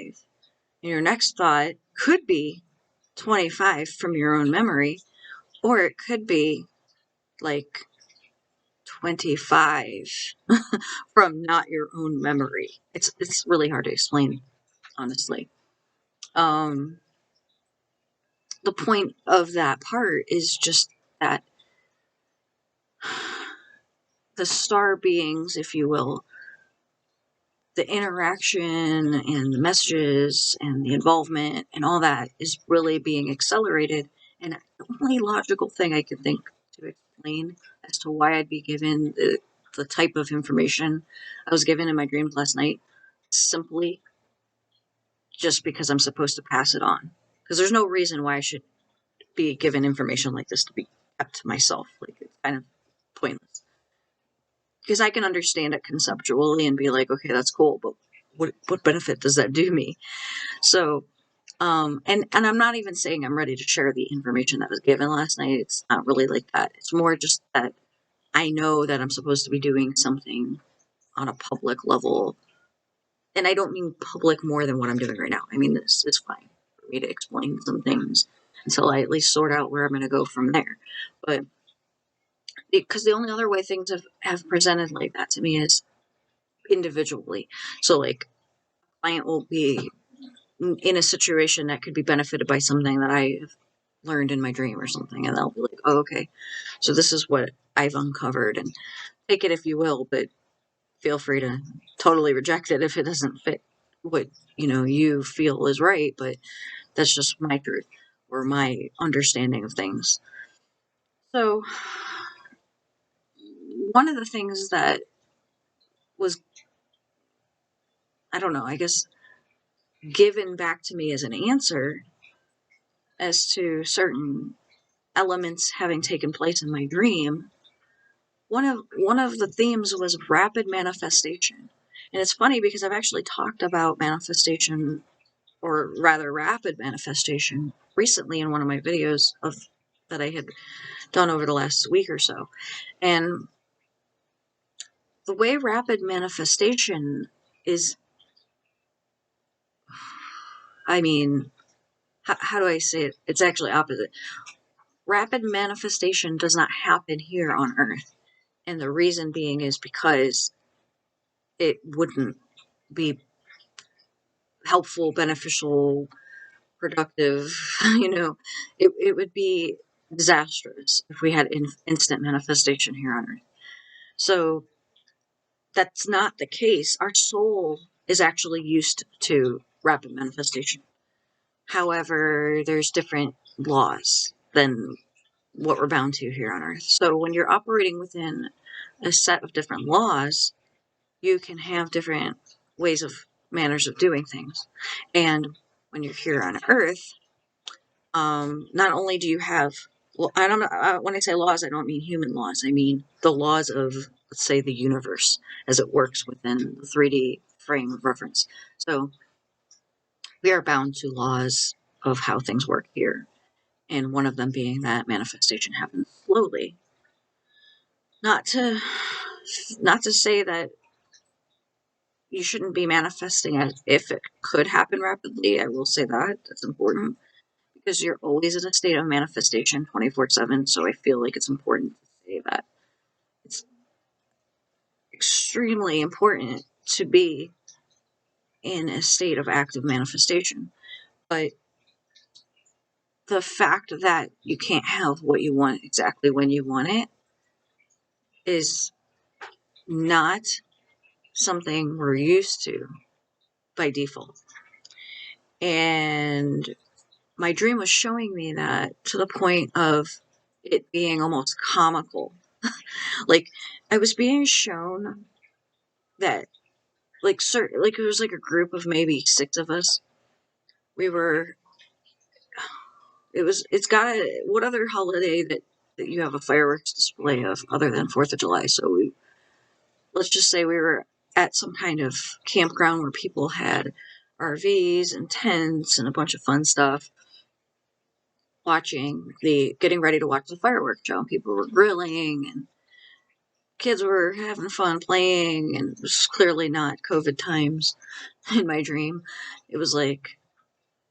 A: And your next thought could be 25 from your own memory, or it could be like 25 from not your own memory. It's really hard to explain, honestly. The point of that part is just that the star beings, if you will, the interaction and the messages and the involvement and all that is really being accelerated. And the only logical thing I could think to explain as to why I'd be given the type of information I was given in my dreams last night, simply just because I'm supposed to pass it on. Because there's no reason why I should be given information like this to be kept to myself. Like, it's kind of pointless. Because I can understand it conceptually and be like, okay, that's cool, but what benefit does that do me? So, and I'm not even saying I'm ready to share the information that was given last night. It's not really like that. It's more just that I know that I'm supposed to be doing something on a public level. And I don't mean public more than what I'm doing right now. I mean, this is fine for me to explain some things until I at least sort out where I'm going to go from there. But because the only other way things have presented like that to me is individually. So, like, a client will be in a situation that could be benefited by something that I have learned in my dream or something, and they'll be like, oh, okay, so this is what I've uncovered, and take it if you will, but feel free to totally reject it if it doesn't fit what you feel is right, but that's just my truth or my understanding of things. So one of the things that was, I don't know, I guess, given back to me as an answer as to certain elements having taken place in my dream, one of the themes was rapid manifestation. And it's funny because I've actually talked about manifestation, or rather rapid manifestation, recently in one of my videos that I had done over the last week or so. And the way rapid manifestation is, I mean, how do I say it? It's actually opposite. Rapid manifestation does not happen here on Earth. And the reason being is because it wouldn't be helpful, beneficial, productive. It would be disastrous if we had instant manifestation here on Earth. So that's not the case. Our soul is actually used to rapid manifestation. However, there's different laws than what we're bound to here on Earth. So when you're operating within a set of different laws, you can have different ways of manners of doing things. And when you're here on Earth, not only do you have, well, I don't when I say laws, I don't mean human laws. I mean the laws of, let's say, the universe as it works within the 3D frame of reference. So we are bound to laws of how things work here. And one of them being that manifestation happens slowly. Not to say that you shouldn't be manifesting as if it could happen rapidly. I will say that. That's important. Because you're always in a state of manifestation 24/7, so I feel like it's important to say that. It's extremely important to be in a state of active manifestation. But the fact that you can't have what you want exactly when you want it is not something we're used to by default. And my dream was showing me that to the point of it being almost comical. Like, I was being shown that, like, it was like a group of maybe 6 of us. It's got what other holiday that you have a fireworks display of other than 4th of July? So let's just say we were at some kind of campground where people had RVs and tents and a bunch of fun stuff, getting ready to watch the fireworks show. People were grilling and kids were having fun playing, and it was clearly not COVID times in my dream. It was like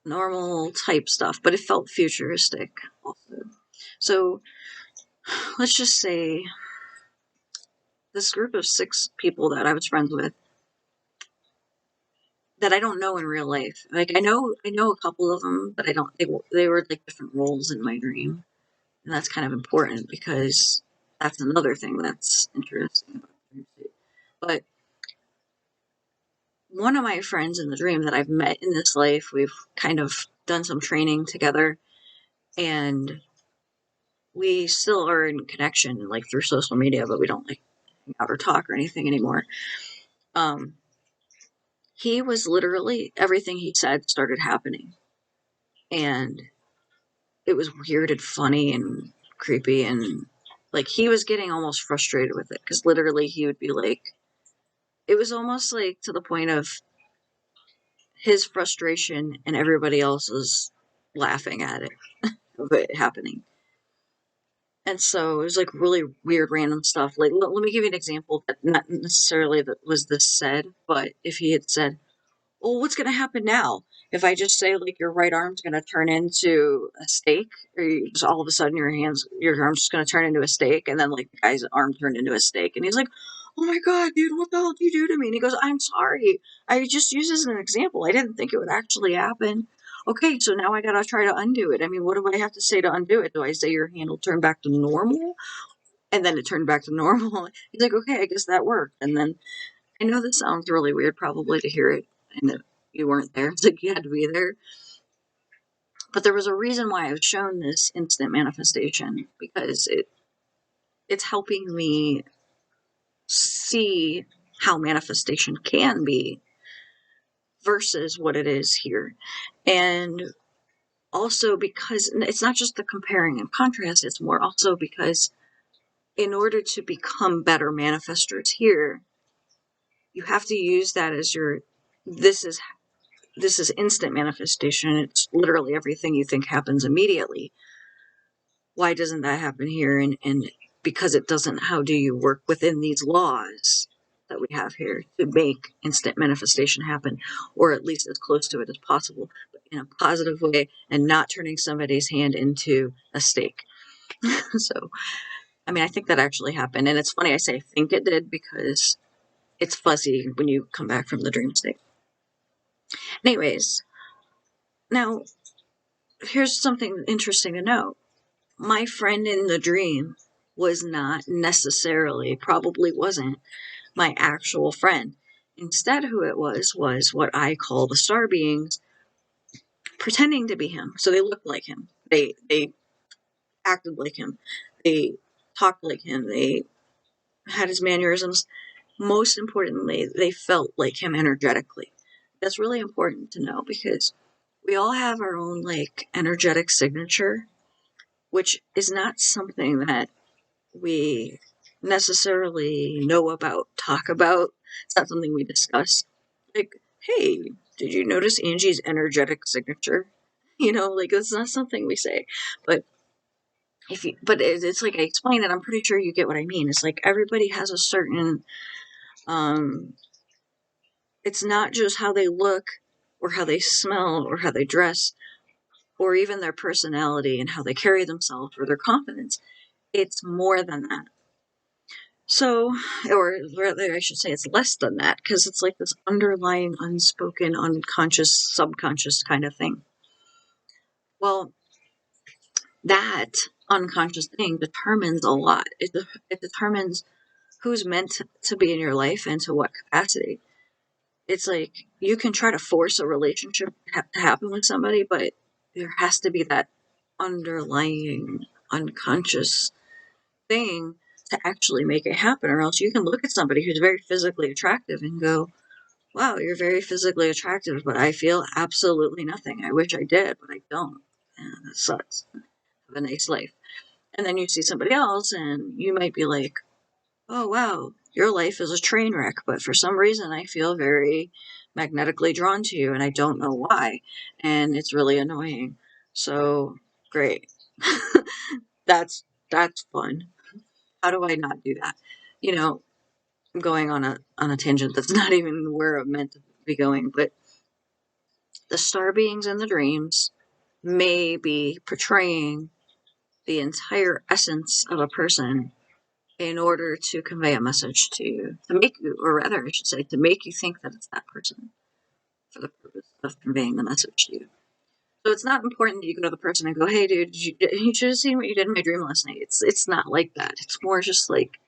A: normal type stuff, but it felt futuristic also. So let's just say this group of 6 people that I was friends with that I don't know in real life. Like, I know a couple of them, but I don't. They were like different roles in my dream, and that's kind of important because that's another thing that's interesting about dream state. But one of my friends in the dream that I've met in this life, we've kind of done some training together, and we still are in connection, like through social media, but we don't like hang out or talk or anything anymore. He was literally, everything he said started happening, and it was weird and funny and creepy, and like he was getting almost frustrated with it because literally he would be like, it was almost like to the point of his frustration and everybody else's laughing at it, of it happening. And so it was like really weird, random stuff. Like, let me give you an example that not necessarily that was this said, but if he had said, well, what's going to happen now? If I just say, like, your right arm's going to turn into a steak, or you just all of a sudden your arm's just going to turn into a steak, and then, like, the guy's arm turned into a steak, and he's like, oh my God, dude, what the hell did you do to me? And he goes, I'm sorry. I just used this as an example. I didn't think it would actually happen. Okay, so now I got to try to undo it. I mean, what do I have to say to undo it? Do I say your hand will turn back to normal? And then it turned back to normal. He's like, okay, I guess that worked. And then I know this sounds really weird probably to hear it, and that you weren't there. It's like you had to be there. But there was a reason why I was shown this instant manifestation, because it's helping me see how manifestation can be versus what it is here. And also because it's not just the comparing and contrast, it's more also because in order to become better manifestors here, you have to use that as your, this is instant manifestation. It's literally everything you think happens immediately. Why doesn't that happen here? And because it doesn't, how do you work within these laws that we have here to make instant manifestation happen, or at least as close to it as possible, but in a positive way and not turning somebody's hand into a steak. So, I mean, I think that actually happened. And it's funny I say I think it did because it's fuzzy when you come back from the dream state. Anyways, now here's something interesting to note. My friend in the dream was not necessarily, probably wasn't, my actual friend. Instead, who it was what I call the star beings pretending to be him. So they looked like him. They acted like him. They talked like him. They had his mannerisms. Most importantly, they felt like him energetically. That's really important to know because we all have our own like energetic signature, which is not something that we necessarily know about, talk about. It's not something we discuss. Like, hey, did you notice Angie's energetic signature? You know, like it's not something we say. But it's like I explained it, I'm pretty sure you get what I mean. It's like everybody has a certain it's not just how they look or how they smell or how they dress or even their personality and how they carry themselves or their confidence. It's more than that. So, or rather, I should say it's less than that, because it's like this underlying, unspoken, unconscious, subconscious kind of thing. Well, that unconscious thing determines a lot. It determines who's meant to be in your life and to what capacity. It's like you can try to force a relationship to happen with somebody, but there has to be that underlying, unconscious thing to actually make it happen, or else you can look at somebody who's very physically attractive and go, wow, you're very physically attractive, but I feel absolutely nothing. I wish I did, but I don't. And that sucks. Have a nice life. And then you see somebody else and you might be like, oh wow, your life is a train wreck, but for some reason I feel very magnetically drawn to you and I don't know why. And it's really annoying. So great. that's fun. How do I not do that? You know, I'm going on a tangent that's not even where I'm meant to be going, but the star beings in the dreams may be portraying the entire essence of a person in order to convey a message to you, to make you, or rather, I should say, to make you think that it's that person for the purpose of conveying the message to you. So it's not important that you go to the person and go, hey, dude, you should have seen what you did in my dream last night. It's not like that. It's more just like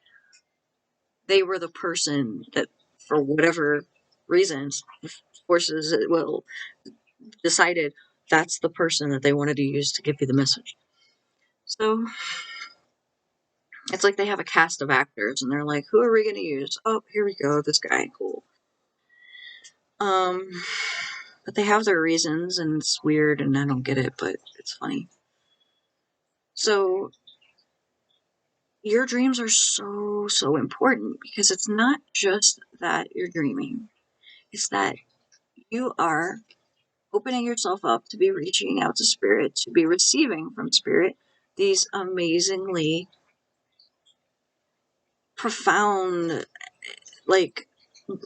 A: they were the person that, for whatever reasons, forces that will decided that's the person that they wanted to use to give you the message. So it's like they have a cast of actors and they're like, who are we going to use? Oh, here we go, this guy, cool. But they have their reasons, and it's weird, and I don't get it, but it's funny. So your dreams are so important, because it's not just that you're dreaming. It's that you are opening yourself up to be reaching out to spirit, to be receiving from spirit these amazingly profound, like,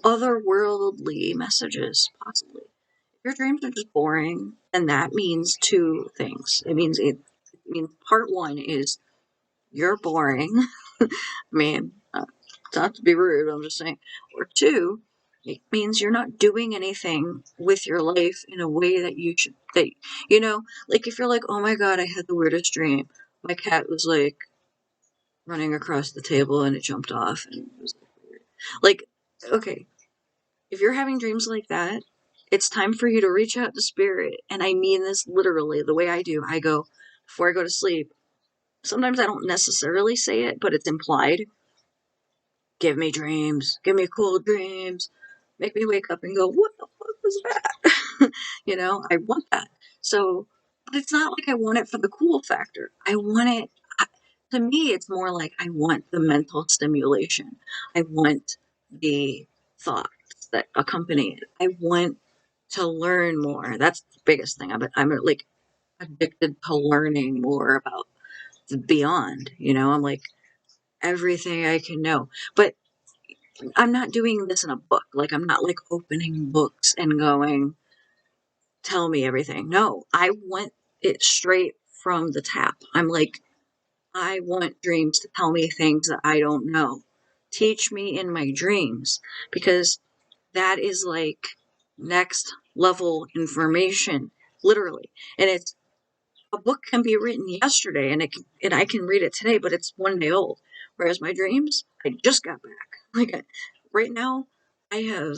A: otherworldly messages, possibly. If your dreams are just boring, then that means two things. It means part one is you're boring. I mean, not to be rude, I'm just saying. Or two, it means you're not doing anything with your life in a way that you should. That, like if you're like, oh my god, I had the weirdest dream. My cat was like running across the table and it jumped off and it was weird. Like, okay, if you're having dreams like that, it's time for you to reach out to spirit. And I mean this literally the way I do. I go, before I go to sleep, sometimes I don't necessarily say it, but it's implied. Give me dreams. Give me cool dreams. Make me wake up and go, what the fuck was that? I want that. So, but it's not like I want it for the cool factor. I want it, to me, it's more like I want the mental stimulation. I want the thoughts that accompany it. I want to learn more. That's the biggest thing. I'm like addicted to learning more about the beyond. I'm like everything I can know. But I'm not doing this in a book. Like, I'm not like opening books and going, tell me everything. No, I want it straight from the tap. I'm like, I want dreams to tell me things that I don't know. Teach me in my dreams, because that is like next level information, literally. And it's a book can be written yesterday and I can read it today, but it's one day old. Whereas my dreams, I just got back. Like right now, I have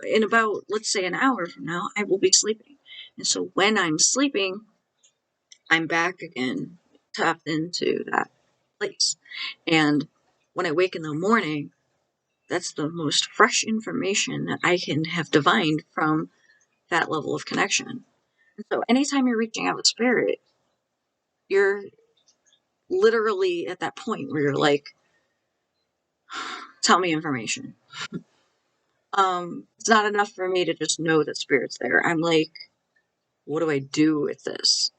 A: in about, let's say, an hour from now, I will be sleeping. And so when I'm sleeping, I'm back again, tapped into that place. And when I wake in the morning, that's the most fresh information that I can have divined from that level of connection. And so anytime you're reaching out with spirit, you're literally at that point where you're like, tell me information. It's not enough for me to just know that spirit's there. I'm like, what do I do with this?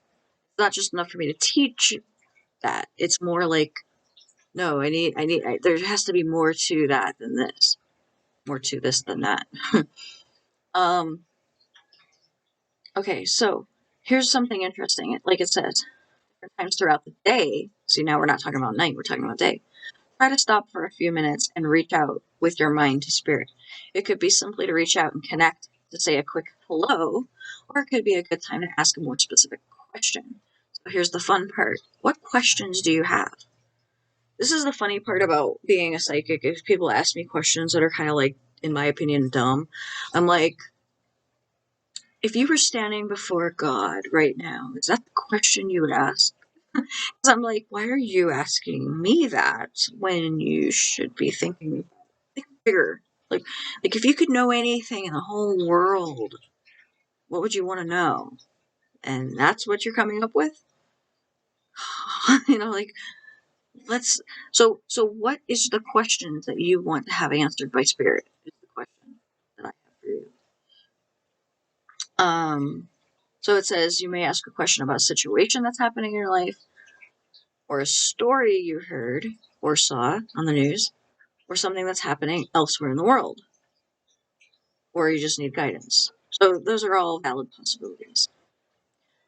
A: It's not just enough for me to teach that. It's more like, no, there has to be more to that than this. More to this than that. um, okay, so here's something interesting. Like it says, different times throughout the day. See, now we're not talking about night, we're talking about day. Try to stop for a few minutes and reach out with your mind to spirit. It could be simply to reach out and connect, to say a quick hello, or it could be a good time to ask a more specific question. So here's the fun part. What questions do you have? This is the funny part about being a psychic. If people ask me questions that are kind of like, in my opinion, dumb, I'm like, if you were standing before God right now, is that the question you would ask? Because I'm like, why are you asking me that when you should be thinking bigger? Like if you could know anything in the whole world, what would you want to know? And that's what you're coming up with? Like, so what is the questions that you want to have answered by spirit? Is the question that I have for you. So it says you may ask a question about a situation that's happening in your life, or a story you heard or saw on the news, or something that's happening elsewhere in the world, or you just need guidance. So those are all valid possibilities.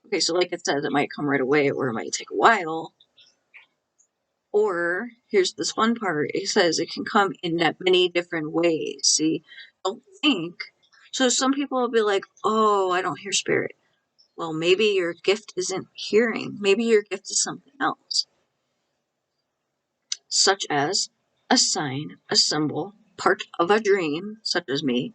A: Okay, so like it says, it might come right away, or it might take a while. Or here's this fun part. It says it can come in many different ways. See, don't think. So some people will be like, oh, I don't hear spirit. Well, maybe your gift isn't hearing. Maybe your gift is something else, such as a sign, a symbol, part of a dream, such as me,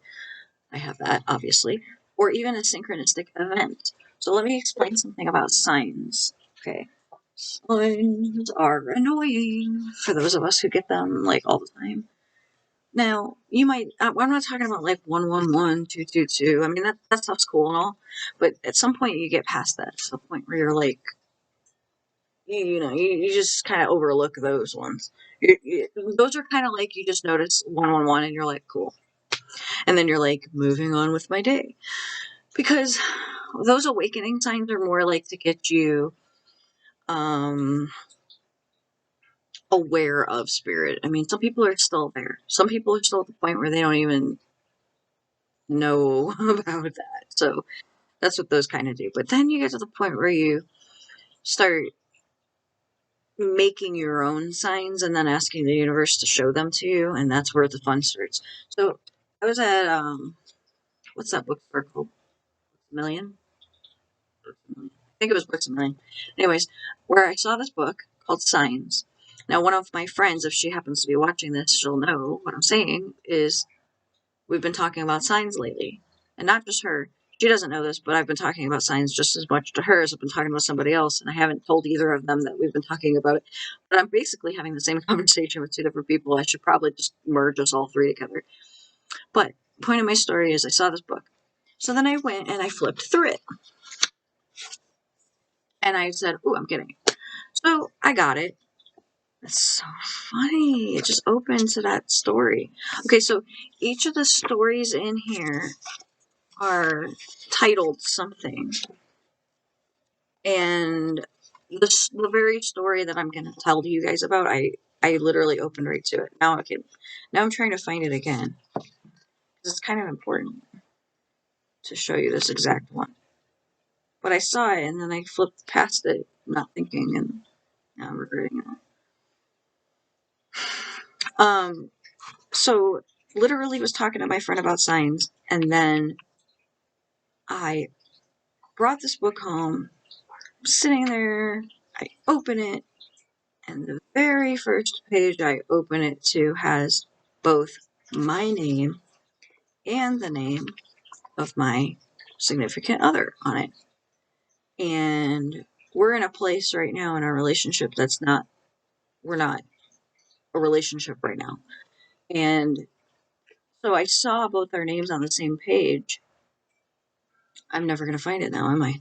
A: I have that, obviously. Or even a synchronistic event. So let me explain something about signs. Okay. Signs are annoying for those of us who get them like all the time. Now, you might, I'm not talking about like 111, 222. I mean, that stuff's cool and all, but at some point you get past that to the point where you're like, you just kind of overlook those ones. Those are kind of like you just notice 111 and you're like, cool. And then you're like, moving on with my day. Because those awakening signs are more like to get you aware of spirit. I mean, some people are still there. Some people are still at the point where they don't even know about that. So that's what those kind of do. But then you get to the point where you start making your own signs and then asking the universe to show them to you, and that's where the fun starts. So I was at what's that bookstore called? Million? I think it was Books a Million. Anyways, where I saw this book called Signs. Now, one of my friends, if she happens to be watching this, she'll know what I'm saying, is we've been talking about signs lately. And not just her. She doesn't know this, but I've been talking about signs just as much to her as I've been talking about somebody else, and I haven't told either of them that we've been talking about it. But I'm basically having the same conversation with two different people. I should probably just merge us all three together. But the point of my story is I saw this book. So then I went and I flipped through it. And I said, "Ooh, I'm getting it." So I got it. That's so funny. It just opened to that story. Okay, so each of the stories in here are titled something. And the very story that I'm going to tell you guys about, I literally opened right to it. Now, okay, now I'm trying to find it again. It's kind of important to show you this exact one. But I saw it, and then I flipped past it, not thinking, and now I'm regretting it. So literally was talking to my friend about signs, and then I brought this book home, sitting there, I open it, and the very first page I open it to has both my name and the name of my significant other on it. And we're in a place right now in our relationship we're not a relationship right now. And so I saw both our names on the same page. I'm never going to find it now, am I?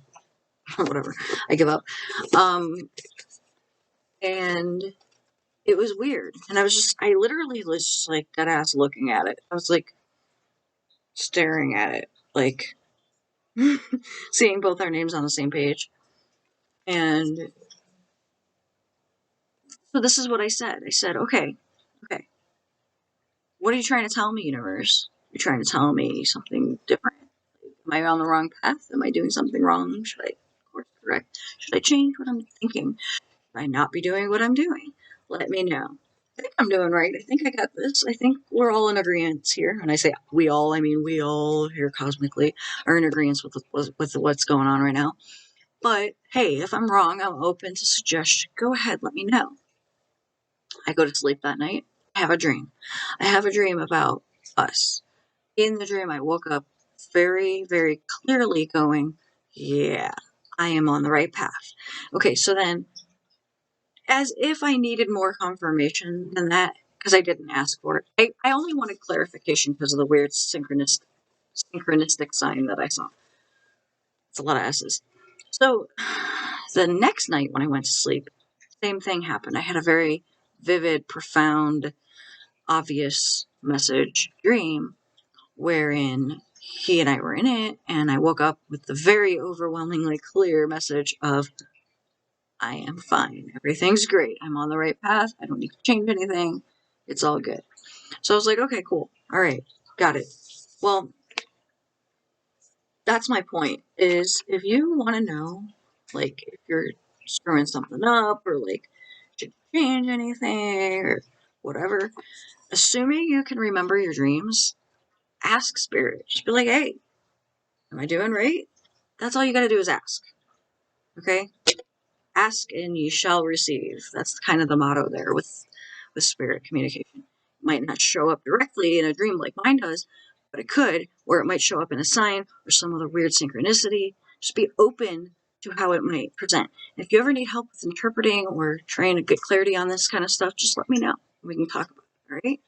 A: Whatever. I give up. And it was weird. And I literally was just like dead ass looking at it. I was like staring at it, like seeing both our names on the same page. And so this is what I said. I said, okay, what are you trying to tell me, universe? You're trying to tell me something different. Am I on the wrong path? Am I doing something wrong? Should I course correct? Should I change what I'm thinking? Should I not be doing what I'm doing? Let me know. I think I'm doing right. I think I got this. I think we're all in agreement here. And I say we all, I mean we all here cosmically are in agreement with what's going on right now. But hey, if I'm wrong, I'm open to suggestion. Go ahead, let me know. I go to sleep that night. I have a dream. I have a dream about us. In the dream, I woke up very, very clearly going, yeah, I am on the right path. Okay, so then, as if I needed more confirmation than that, because I didn't ask for it, I only wanted clarification because of the weird synchronistic sign that I saw. It's a lot of S's. So, the next night when I went to sleep, same thing happened. I had a very vivid, profound, obvious message dream wherein he and I were in it, and I woke up with the very overwhelmingly clear message of, I am fine. Everything's great. I'm on the right path. I don't need to change anything. It's all good. So I was like, okay, cool. All right. Got it. Well, that's my point, is if you want to know, like, if you're screwing something up or, like, should you change anything or whatever, assuming you can remember your dreams, ask spirit. Just be like, hey, am I doing right? That's all you gotta do is ask. Okay? Ask and ye shall receive. That's kind of the motto there with spirit communication. It might not show up directly in a dream like mine does, but it could, or it might show up in a sign or some other weird synchronicity. Just be open to how it might present. If you ever need help with interpreting or trying to get clarity on this kind of stuff, just let me know. We can talk about it, all right?